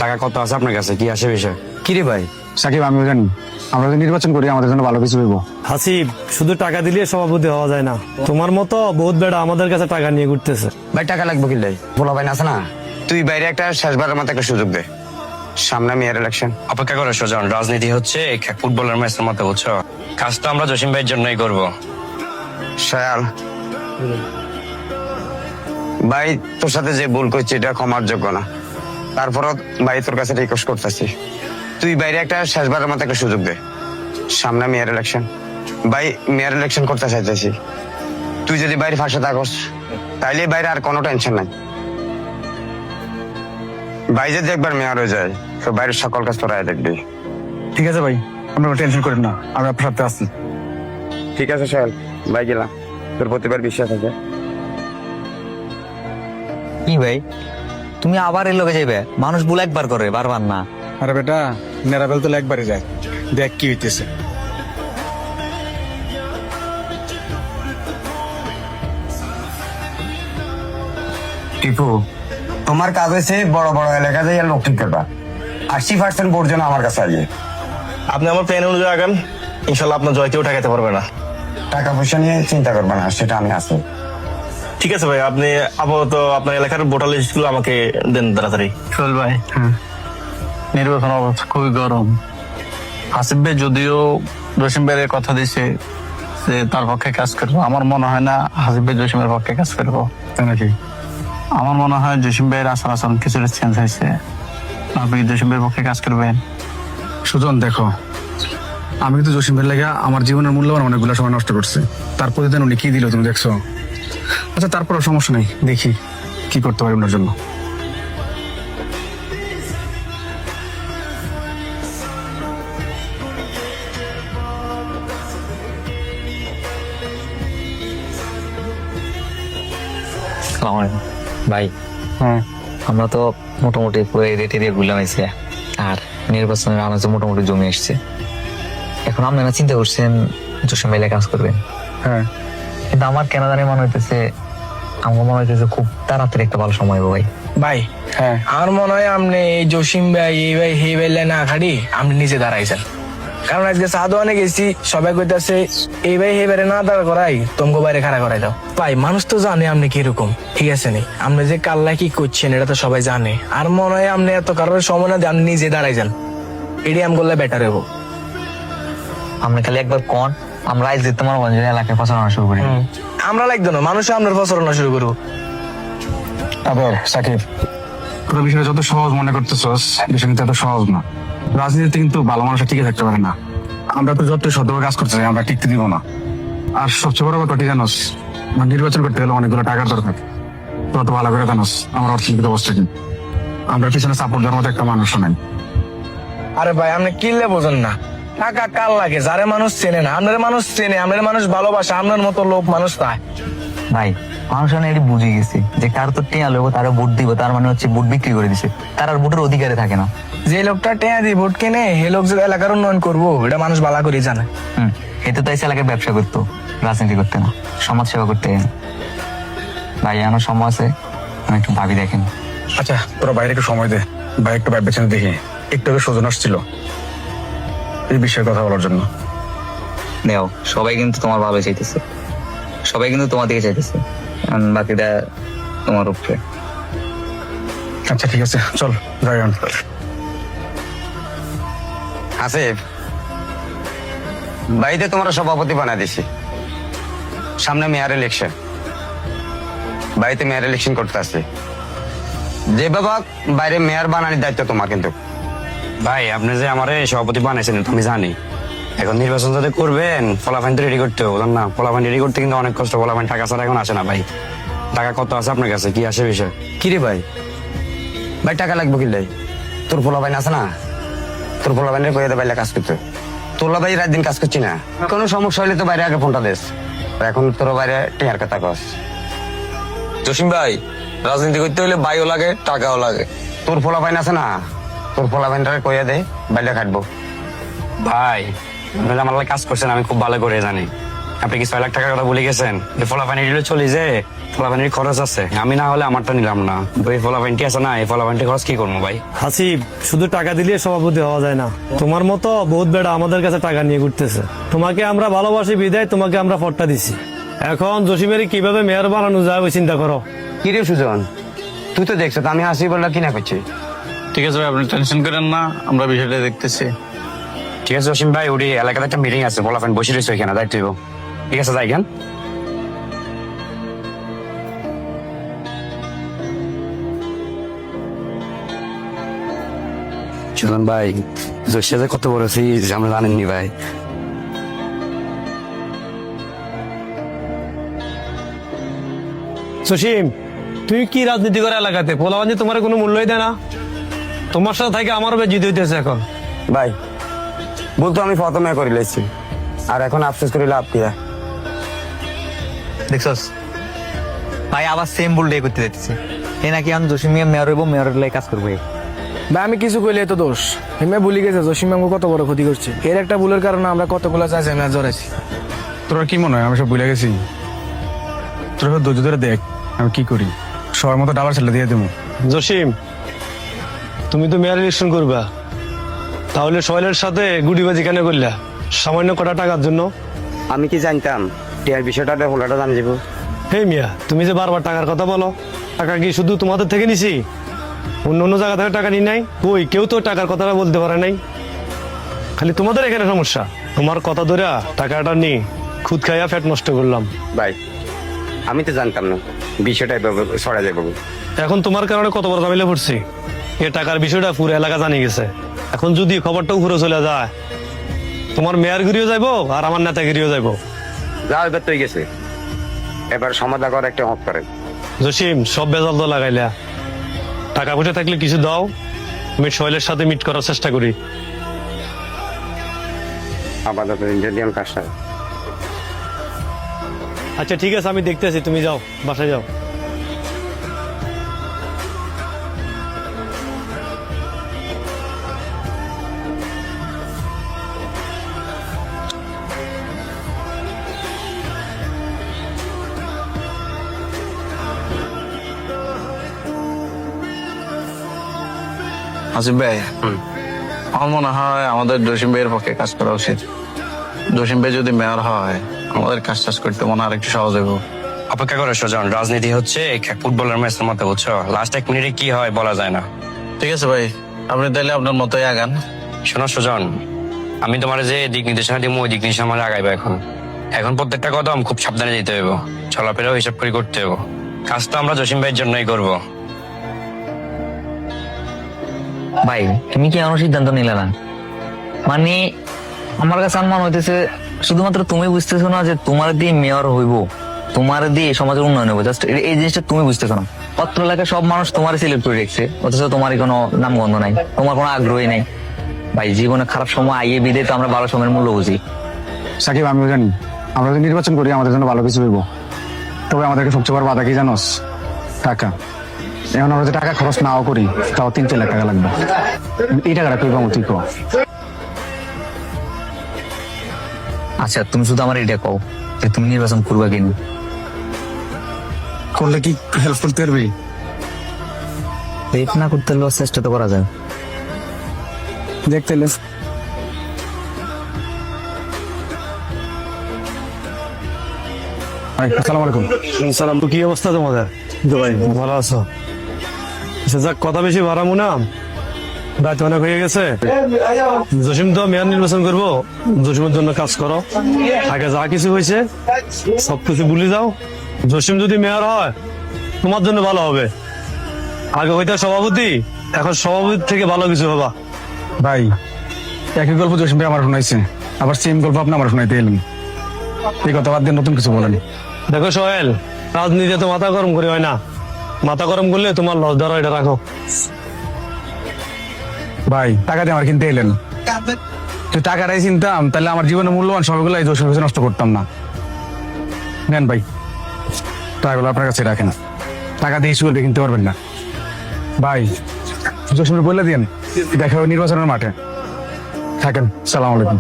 টাকা কত আছে আপনার কাছে, কি আসে বিষয়? কি রে ভাই? সাকিব, আমিও জানি আমরা যদি নির্বাচন করি আমাদের জন্য ভালো কিছু হইব। হাসিব, শুধু টাকা দিলে সভাপতি হওয়া যায় না। তোমার মতো বহুত বেড়া আমাদের কাছে টাকা নিয়ে ঘুরতেছে। ভাই টাকা লাগবে কি লাই? বলা ভাই আছে না, তুই বাইরে একটা শেষবারের মতো একটা সুযোগ দে। সামনে মেয়র ইলেকশন, অপেক্ষা করে সুজন। রাজনীতি হচ্ছে ফুটবলের ম্যাচের মতো, বুঝছো? কাজ তো আমরা জসিম ভাইয়ের জন্যই করবো। শায়াল ভাই, তোর সাথে যে ভুল করছি এটা ক্ষমার যোগ্য না। তারপরও ভাই তোর কাছে রিকোয়েস্ট করতেছি, তুই বাইরে একটা শেষবারের মতো একটা সুযোগ দে। সামনে মেয়র ইলেকশন ভাই, মেয়র ইলেকশন করতে চাইতেছি। তুই যদি বাইরে ফাঁসে থাকস তাইলে বাইরে আর কোনো টেনশন নাই। ভাই যদি একবার মেয়র হয়ে যায় তো বাইরের সকল কাজ তোরা দেখবি। ঠিক আছে ভাই, আপনারা টেনশন করেন না, আমি আপনার সাথে আছি। ঠিক আছে শায়াল ভাই, গেলাম। তোর প্রতিবার বিশ্বাস আছে। কি ভাই, তুমি আবার এর লগে যাইবে? মানুষ ভুল একবার করে, বারবার না। আরে বেটা, নেরাবেল তো একবারই যায়, দেখ কি হইতেছে। টিপু, তোমার কাজ হয়েছে বড় বড় এলাকা যাই লোক ঠিক করবা। 80% ভোট যেন আমার কাছে আসে। আপনি আমার প্ল্যান অনুযায়ী আগান, ইনশাল্লাহ আপনার জয় কেউ ঠেকাতে পারবে না। টাকা পয়সা নিয়ে চিন্তা করবে না, সেটা আমি আছি। ঠিক আছে ভাই, আপনি আপাতত আপনার এলাকার ভোটার লিস্ট গুলো আমাকে দেন তাড়াতাড়ি। সোহেল ভাই, নির্বাচন অবস্থা খুবই গরম। হাসিব ভাই যদিও জসিম ভাইয়ের কথা দিছে যে তার পক্ষে কাজ করবো, আমার মনে হয় না হাসিব ভাই জসিমের পক্ষে কাজ করবো। তাই নাকি? আমার মনে হয় জসিম ভাইয়ের আচার আচরণ কিছুটা চেঞ্জ হয়েছে। আপনি কি জসিম ভাইয়ের পক্ষে কাজ করবেন? সুজন দেখো, আমি কিন্তু জসিম ভাইয়ের লাগা আমার জীবনের মূল্যবান অনেকগুলো সময় নষ্ট করছি। তার প্রতিদিন উনি কি দিল তুমি দেখছো? আচ্ছা তারপরও সমস্যা নেই, দেখি কি করতে পারি ওনার জন্য। ভাই, আমরা তো মোটামুটি পুরো রেটে দিয়ে ঘুরলাম এসে, আর নির্বাচনের আনাজ মোটামুটি জমে এসছে। এখন আপনারা চিন্তা করছেন জসিম ভাই কাজ করবেন, হ্যাঁ, কিন্তু আমার কেন জানি মনে হইতেছে, আমার মনে হইতেছে খুব তাড়াতাড়ি একটা ভালো সময় হবে ভাই। ভাই হ্যাঁ, আমার মনে হয় আপনি এই জসিম ভাই এই ভাই হে ভাই না খাড়ি আপনি নিচে দাঁড়াইছেন। কারণ আজকে চা দোকানে গেছি, সবাই কইতাছে এই ভাই হে বাইরে না দাঁড়া করাই তোমাকে বাইরে খাড়া করাই দাও। ভাই মানুষ তো জানে আপনি কিরকম, ঠিক আছে নি? আপনি যে কাল্লা কি করছেন এটা তো সবাই জানে। আর মনে হয় আপনি এত কারোর সময় না দিয়ে আপনি নিজে দাঁড়াই যান, এডিএম করলে বেটার হবো। আপনি খালি একবার কোন, আমরা আজ যেতে আমার এলাকায় প্রচারণা শুরু করি। আমরা লাগতো না, মানুষ আপনার প্রচারণা শুরু করবো। আবার সাকিব, পুরো বিষয়টা যত সহজ মনে করতেছস, বিষয় কিন্তু এত সহজ না। রাজনীতিতে কিন্তু ভালো মানুষরা টিকে থাকতে পারে না। আমরা তো যত সতর্ক কাজ করতে চাই, আমরা টিকতে দিব না। আর সবচেয়ে বড় কথা কি জানোস, মানে নির্বাচন করতে গেলে অনেকগুলো টাকার দরকার। তোরা তো ভালো করে জানোস আমার অর্থনৈতিক অবস্থা কি। আমরা পিছনে সাপোর্ট দেওয়ার মতো একটা মানুষও নাই। আরে ভাই আপনি কিনলে বোঝেন না, টাকা কার লাগে? যারে মানুষ চেনে না, আপনার মানুষ চেনে, আপনার মানুষ ভালোবাসে, আপনার মতো লোক মানুষ তাই। ভাই মানুষ এটি বুঝে গেছে যে কার তো টেয়া লোক তারা ভোট দিব, তার মানে হচ্ছে ভোট বিক্রি করে দিছে, তার আর ভোটের অধিকারে থাকে না। যে লোকটা টেয়া দিয়ে ভোট কেনে হে লোক যে এলাকার উন্নয়ন করবো এটা মানুষ ভালো করে জানে। এতে তাই এলাকায় ব্যবসা করতো, রাজনীতি করতে না, সমাজ সেবা করতে। ভাই আমার সময় আছে, আমি একটু ভাবি দেখেন। আচ্ছা তোরা বাইরে একটু সময় দে, ভাই একটু ভাই পেছনে দেখি। একটু আগে সুজন আসছিল এই বিষয়ে কথা বলার জন্য। দেও, সবাই কিন্তু তোমার ভালো চাইতেছে, সবাই কিন্তু তোমার দিকে চাইতেছে, বাকিটা তোমার উপরে। আচ্ছা ঠিক আছে, চল যাই। আসিফ, বাইরে তোমার সভাপতি বানাই দিছি। সামনে মেয়র ইলেকশন, বাড়িতে মেয়র ইলেকশন করতে আসছে। যে বাবা বাইরে মেয়র বানানোর দায়িত্ব তোমার। কিন্তু ভাই আপনি যে আমার সভাপতি বানাইছেন তুমি জানি, এখন নির্বাচন যাতে করবেন ফলাফাইন তো রেডি করতে হবে না? ফলাফাইন রেডি করতে কিন্তু অনেক কষ্ট। ফলাফাইন টাকা ছাড়া এখন আসে না ভাই। টাকা কত আছে আপনার কাছে, কি আসে বিষয়? কি রে ভাই? ভাই টাকা লাগবে কি লাই? তোর ফলাফাইন আছে না, তোর ফলাফাইনের কইতে বাইরে কাজ করতে। তোলা ভাই রাত দিন কাজ করছি না, কোনো সমস্যা হলে তো বাইরে আগে ফোনটা দেস। এখন তোর বাইরে টেয়ার কথা কস। জসিম ভাই, রাজনীতি করতে হলে বাইও লাগে, টাকাও লাগে। তোর ফলাফাইন আছে না, তোর ফলাফাইনটা কইয়া দে, বাইরে খাটবো। ভাই আপনারা আমার লাগে কাজ করছেন আমি খুব ভালো করে জানি। আপনি কি 6 লাখ টাকার কথা ভুলে গেছেন? এই ফলাফানি দিলে চলে যে ফলাফানির খরচ আছে, আমি না হলে আমারটা নিলাম না, ওই ফলাফানিটি আছে না, এই ফলাফানিটি খরচ কি করবো ভাই? হাসিব, শুধু টাকা দিলে সভাপতি হওয়া যায় না। তোমার মতো বহুত বেড়া আমাদের কাছে টাকা নিয়ে ঘুরতেছে। তোমাকে আমরা ভালোবাসি বিদায় তোমাকে আমরা ফটটা দিছি। এখন জসিমের কিভাবে মেয়র বানানো যায় ওই চিন্তা করো। কি রে সুজন, তুই তো দেখছো তো আমি হাসি বললা কি না করছি। ঠিক আছে ভাই, আপনি টেনশন করেন না, আমরা বিষয়টা দেখতেছি। ঠিক আছে জসিম ভাই, ওই এলাকাতে একটা মিটিং আছে, ফলাফানি বসে রয়েছে ওইখানে, দায়িত্ব দিব। ঠিক আছে যাই কেন। সুজন ভাই, জসির সাথে কত বলেছি আমরা জানেননি ভাই। জসিম, তুই কি রাজনীতি করে এলাকাতে? পোলাবান যে তোমার কোনো মূল্যই দেয় না। তোমার সাথে থেকে আমারও বেশ জিতে হইতেছে এখন। ভাই বলতো আমি প্রথমে করে লেছি, আর এখন আফসোস করে লাভ কি? দেখছস ভাই, আবার সেম ভুলটাই করতে যাচ্ছে। এ নাকি আমি জসিম মিয়া মেয়র হইব, মেয়রের লাই কাজ করবো। ভাই আমি কিছু কইলে তো দোষ। হেমে ভুলে গেছে জসিম বাবু কত বড় ক্ষতি করছে। এর একটা ভুলের কারণে আমরা কতগুলো চাইছি আমি জড়াইছি। তোরা কি মনে হয় আমি সব ভুলে গেছি? তোরা ধৈর্য ধরে দেখ আমি কি করি, সবার মতো ডাবার ছেলে দিয়ে দেবো। জসিম, তুমি তো মেয়র ইলেকশন করবা, তাহলে সোহেলের সাথে গুডিবাজি কেন করলা? সামান্য কটা টাকার জন্য? আমি কি জানতাম টিয়ার বিষয়টা হোলাটা জানি যাবো। হে মিয়া, তুমি যে বারবার টাকার কথা বলো, টাকা কি শুধু তোমাদের থেকে নিছি? অন্য অন্য জায়গা থেকে টাকা নি নাই? ওই কেউ তো টাকার কথাটা বলতে পারে নাই, খালি তোমাদের এখানে সমস্যা। তোমার কথা ধরে টাকাটা নি খুদ খাইয়া ফ্যাট নষ্ট করলাম। ভাই আমি তো জানতাম না বিষয়টা এভাবে ছড়া যাবে। এখন তোমার কারণে কত বড় ঝামেলা পড়ছি। এ টাকার বিষয়টা পুরো এলাকা জানিয়ে গেছে। এখন যদি খবরটাও ঘুরে চলে যায়, তোমার মেয়রগিরিও যাইবো আর আমার নেতাগিরিও যাইবো। যা এবার তো গেছে, এবার সমাধা করে একটা হক করেন। জসিম, সব বেজাল তো লাগাইলা। টাকা পয়সা থাকলে কিছু দাও, আমি সোহেলের সাথে মিট করার চেষ্টা করি। আপাতত ইন্ডিয়ান কাজটা। আচ্ছা ঠিক আছে, আমি দেখতেছি, তুমি যাও বাসায় যাও। হাসিব ভাই, আমার মনে হয় আমাদের জসিম ভাইয়ের পক্ষে কাজ করা উচিত। জসিম ভাই যদি মেয়র হয়, আমাদের কাজ টাজ করতে মনে হয় একটু সহজ হবে। অপেক্ষা করে সুজন, রাজনীতি হচ্ছে ফুটবলের ম্যাচের মতো, বুঝছো? লাস্ট 1 মিনিটে কি হয় বলা যায় না। ঠিক আছে ভাই, আপনি তাইলে আপনার মতোই আগান। শোনো সুজন, আমি তোমার যে দিক নির্দেশনা দিব ওই দিক নির্দেশনা আমার আগাইবো। এখন প্রত্যেকটা কদম খুব সাবধানে দিতে হইব, চলাফেরাও হিসাব করে করতে হইব। কাজ তো আমরা জসিম ভাইয়ের জন্যই করবো। ভাই তুমি কি এমন সিদ্ধান্ত নিলে না? মানে আমার কাছে অনুমান হইতেছে শুধুমাত্র তুমি বুঝতেছো না যে তোমার দিয়ে মেয়র হইব, তোমার দিয়ে সমাজের উন্নয়ন হইব। জাস্ট এই জিনিসটা তুমি বুঝতেছো না। অত্র এলাকায় সব মানুষ তোমার সিলেক্ট করে রেখেছে, অথচ তোমারই কোনো নামগন্ধ নাই, তোমার কোনো আগ্রহী নাই। ভাই জীবনে খারাপ সময় আইয়ে বিদে তো আমরা ভালো সময়ের মূল্য বুঝি। সাকিব, আমিও জানি আমরা যদি নির্বাচন করি আমাদের জন্য ভালো কিছু হইব, তবে আমাদেরকে সবচেয়ে বড় বাধা কি জানোস? টাকা। এখন আমরা যদি টাকা খরচ নাও করি তাও 3-4 লাখ টাকা লাগবে। এই টাকাটা কই পাবো তুই কো? আচ্ছা তুমি শুধু আমার এটা কও যে তুমি নির্বাচন করবা কিনা। করলে কি হেল্প করতে পারবি? হেল্প না করতে হলেও চেষ্টা তো করা যায়। দেখতে আসসালামু আলাইকুম। সালাম। তো কি অবস্থা তোমাদের? ভাই ভালো আছো? আচ্ছা যাক, কথা বেশি বাড়াবো না, রাত অনেক হয়ে গেছে। জসিম তো মেয়র নির্বাচন করবো, জসিমের জন্য কাজ করো। আগে যা কিছু হয়েছে সবকিছু ভুলে যাও। জসিম যদি মেয়র হয় তোমার জন্য ভালো হবে। আগে হইতে সভাপতি, এখন সভাপতি থেকে ভালো কিছু হবা। ভাই একই গল্প জসিম ভাই আমার শোনাইছে, আবার সেম গল্প আপনি আমার শোনাইতে এলেন। এই কথা বাদ দিয়ে নতুন কিছু বলেন। দেখো সোহেল, রাজনীতিতে তো মাথা গরম করে হয় না, মাথা গরম করলে তোমার লস ধরো, এটা রাখো। ভাই টাকা দিয়ে আমার কিনতে এলেন, তো টাকাটাই চিনতাম তাহলে আমার জীবনের মূল্যবান সবগুলো এই জসিম কাছে নষ্ট করতাম না। নেন ভাই, টাকাগুলো আপনার কাছে রাখেন, টাকা দিয়ে স্কুল কিনতে পারবেন না। ভাই জসিম বলে দিন দেখা হবে নির্বাচনের মাঠে। থাকেন, সালাম আলাইকুম।